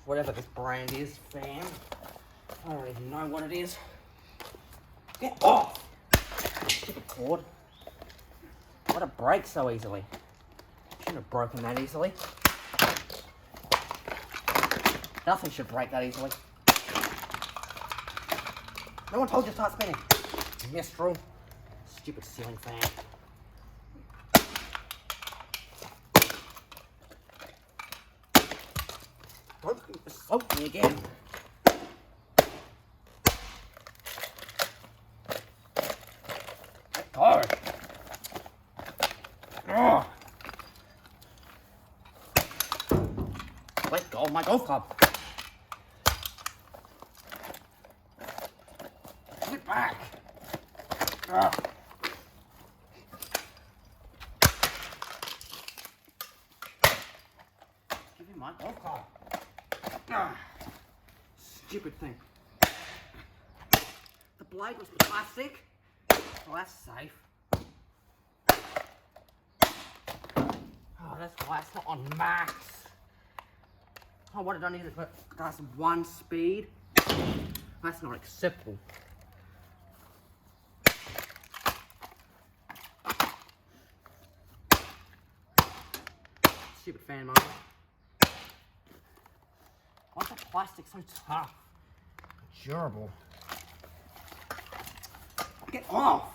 whatever this brand is, fan. I don't even know what it is. Get off! Stupid cord. Why'd it break so easily? Shouldn't have broken that easily. Nothing should break that easily. No one told you to start spinning. Mistral. Stupid ceiling fan. Don't soak me again. Let go. Ugh. Let go of my golf club. Give it back. Ugh. Give me my golf club. Ugh. Stupid thing. The blade was plastic. Oh, that's safe. Oh, that's why it's not on max. Oh, what did I need? That's 1 speed. That's not acceptable. Stupid fan motor. Why is that plastic so tough? Durable. Get off!